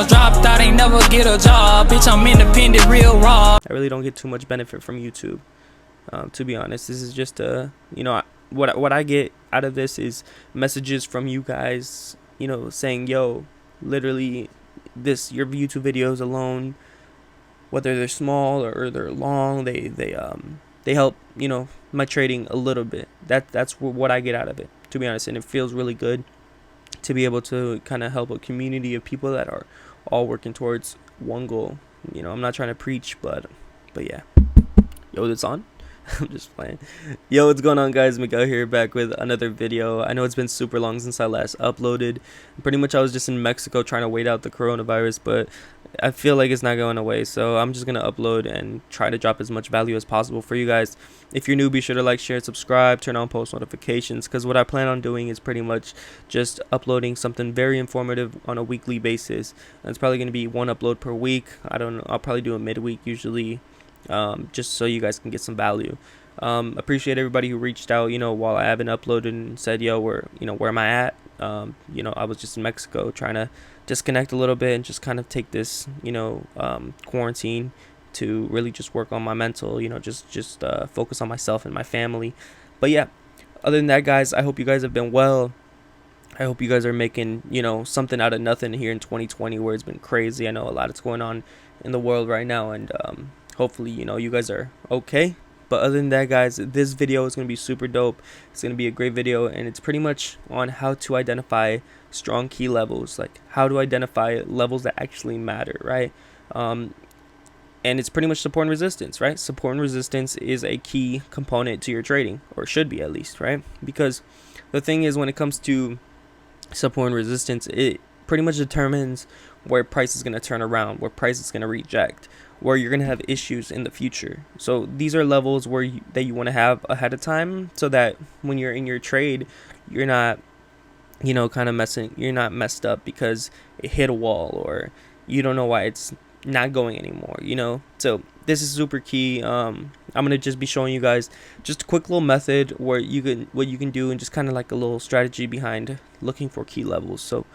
Dropped out, ain't never get a job. Bitch, I'm independent, real raw. I really don't get too much benefit from YouTube, to be honest. This is just what I get out of this is messages from you guys, saying, yo, literally your YouTube videos alone, whether they're small or they're long, they help my trading a little bit. That's what I get out of it, to be honest, and it feels really good to be able to kind of help a community of people that are all working towards one goal. I'm not trying to preach, but yeah. Yo, it's on. I'm just playing. Yo, what's going on, guys? Miguel here, back with another video. I know it's been super long since I last uploaded. Pretty much I was just in Mexico trying to wait out the coronavirus, but I feel like it's not going away, so I'm just gonna upload and try to drop as much value as possible for you guys. If you're new, be sure to like, share, subscribe, turn on post notifications, because what I plan on doing is pretty much just uploading something very informative on a weekly basis. And it's probably going to be one upload per week. I don't know, I'll probably do a midweek usually, just so you guys can get some value. Appreciate everybody who reached out, while I haven't uploaded, and said, yo, where am I at? I was just in Mexico trying to disconnect a little bit and just kind of take this, quarantine to really just work on my mental, just focus on myself and my family. But yeah, other than that, guys, I hope you guys have been well. I hope you guys are making, something out of nothing here in 2020, where it's been crazy. I know a lot is going on in the world right now, and hopefully, you guys are okay. But other than that, guys, this video is going to be super dope. It's going to be a great video, and it's pretty much on how to identify strong key levels, like how to identify levels that actually matter, right? And it's pretty much support and resistance, right? Support and resistance is a key component to your trading, or should be at least, right? Because the thing is, when it comes to support and resistance, it pretty much determines where price is going to turn around, where price is going to reject, where you're going to have issues in the future. So these are levels that you want to have ahead of time, so that when you're in your trade, you're not you're not messed up because it hit a wall, or you don't know why it's not going anymore, So this is super key. I'm gonna just be showing you guys just a quick little method what you can do, and just kind of like a little strategy behind looking for key levels. So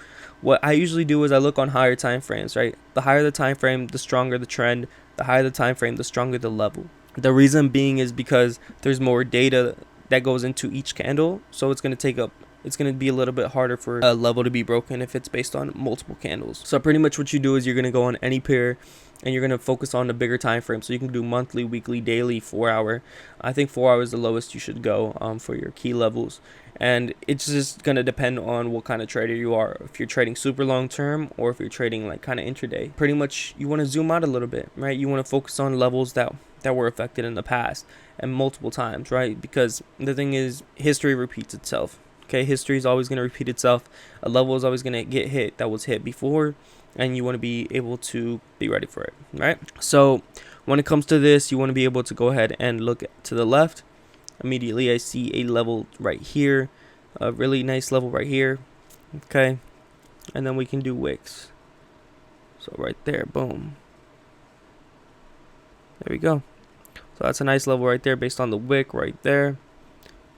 what I usually do is I look on higher time frames, right? The higher the time frame, the stronger the trend. The higher the time frame, the stronger the level. The reason being is because there's more data that goes into each candle, so it's going to be a little bit harder for a level to be broken if it's based on multiple candles. So pretty much what you do is you're going to go on any pair, and you're going to focus on the bigger time frame. So you can do monthly, weekly, daily, 4 hour. I think 4 hours is the lowest you should go for your key levels. And it's just going to depend on what kind of trader you are. If you're trading super long term, or if you're trading like kind of intraday. Pretty much you want to zoom out a little bit, right? You want to focus on levels that were affected in the past and multiple times, right? Because the thing is, history repeats itself. Okay, history is always going to repeat itself. A level is always going to get hit that was hit before, and you want to be able to be ready for it, right? So when it comes to this, you want to be able to go ahead and look to the left. Immediately I see a level right here, a really nice level right here. Okay, and then we can do wicks. So right there, boom, there we go. So that's a nice level right there based on the wick right there,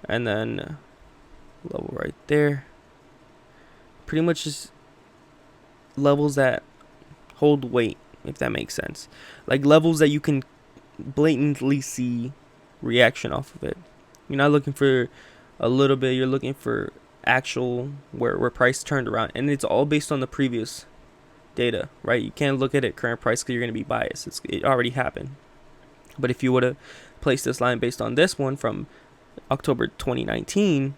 and then level right there. Pretty much just levels that hold weight, if that makes sense. Like levels that you can blatantly see reaction off of it. You're not looking for a little bit, you're looking for actual where price turned around, and it's all based on the previous data, right? You can't look at it current price because you're going to be biased. It already happened. But if you would have placed this line based on this one from October 2019,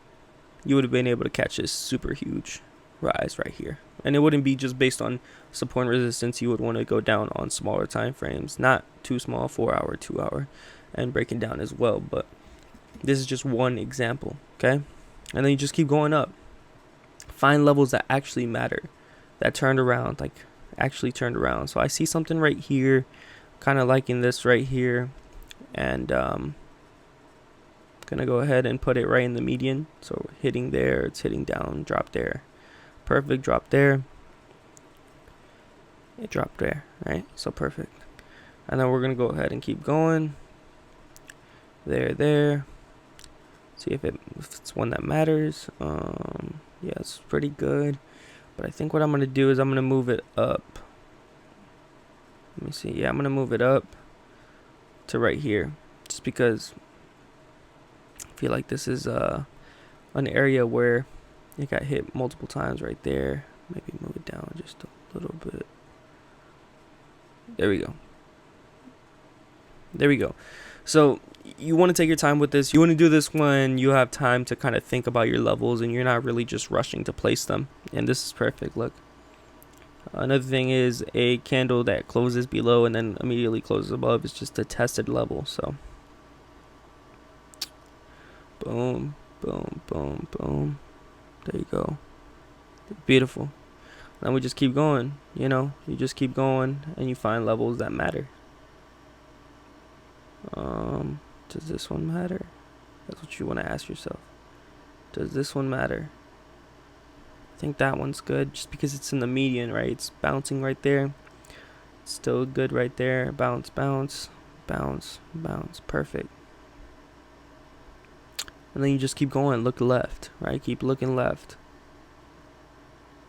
you would have been able to catch this super huge rise right here. And it wouldn't be just based on support and resistance. You would want to go down on smaller time frames, not too small, 4 hour, 2 hour, and breaking down as well. But this is just one example, okay? And then you just keep going up. Find levels that actually matter, that turned around, like actually turned around. So I see something right here, kind of liking this right here, and gonna go ahead and put it right in the median. So hitting there, it's hitting down, drop there, perfect, drop there, it dropped there, right? So perfect. And then we're gonna go ahead and keep going there, see if it's one that matters. Yeah, it's pretty good, but I think what I'm gonna do is I'm gonna move it up Let me see. Yeah, I'm gonna move it up to right here, just because I feel like this is an area where it got hit multiple times right there. Maybe move it down just a little bit. There we go. There we go. So you want to take your time with this. You want to do this when you have time to kind of think about your levels and you're not really just rushing to place them. And this is perfect. Look. Another thing is a candle that closes below and then immediately closes above is just a tested level. So boom, boom, boom, boom. There you go. Beautiful. Then we just keep going. You know, you just keep going and you find levels that matter. Does this one matter? That's what you want to ask yourself. Does this one matter? I think that one's good just because it's in the median, right? It's bouncing right there. It's still good right there. Bounce, bounce, bounce, bounce. Perfect. And then you just keep going. Look left, right? Keep looking left.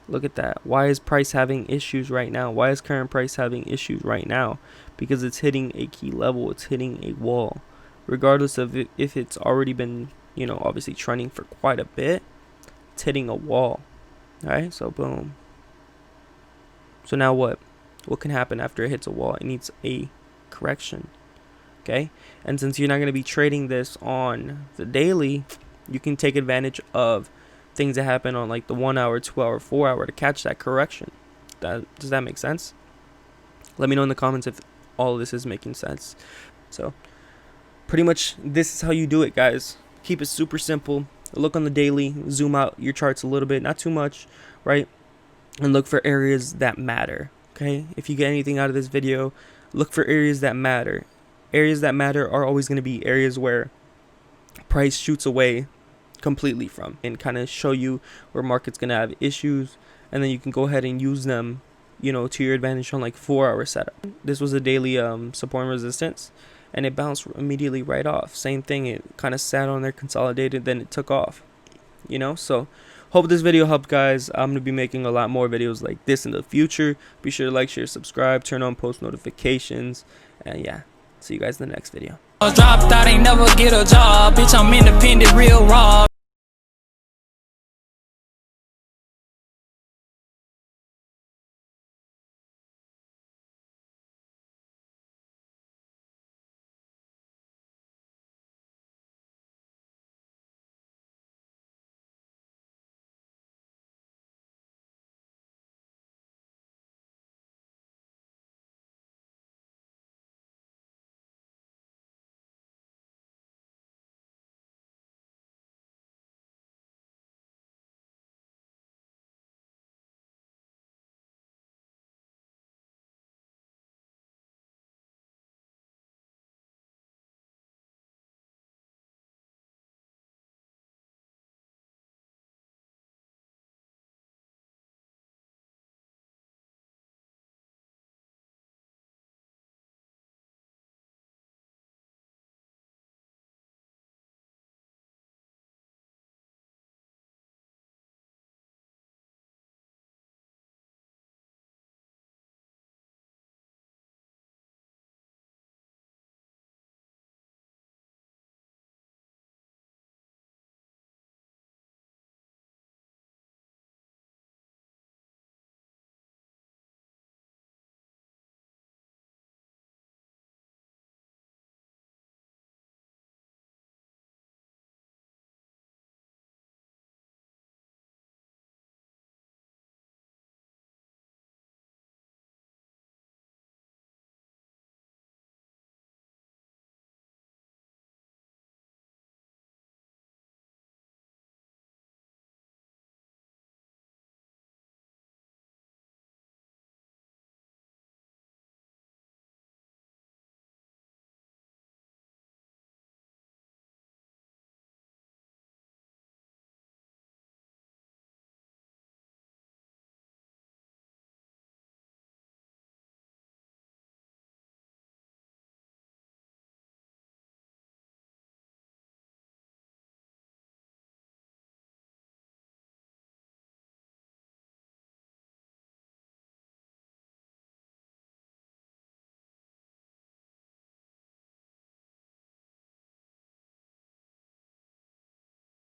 Look at that. Why is price having issues right now? Why is current price having issues right now? Because it's hitting a key level. It's hitting a wall. Regardless of if it's already been, you know, obviously trending for quite a bit, it's hitting a wall. All right, so boom. So now what? What can happen after it hits a wall? It needs a correction. Okay? And since you're not going to be trading this on the daily, you can take advantage of things that happen on like the 1 hour, 2 hour, 4 hour to catch that correction. Does that make sense? Let me know in the comments if all of this is making sense. So pretty much this is how you do it, guys. Keep it super simple. Look on the daily, zoom out your charts a little bit, not too much, right? And look for areas that matter. Okay? If you get anything out of this video, look for areas that matter. Areas that matter are always going to be areas where price shoots away completely from, and kind of show you where market's going to have issues, and then you can go ahead and use them, you know, to your advantage on like 4 hour setup. This was a daily support and resistance, and it bounced immediately right off. Same thing, it kind of sat on there, consolidated, then it took off, you know. So hope this video helped, guys. I'm gonna be making a lot more videos like this in the future. Be sure to like, share, subscribe, turn on post notifications, and yeah, see you guys in the next video. Dropped out, ain't never get a job. Bitch, I'm independent, real raw.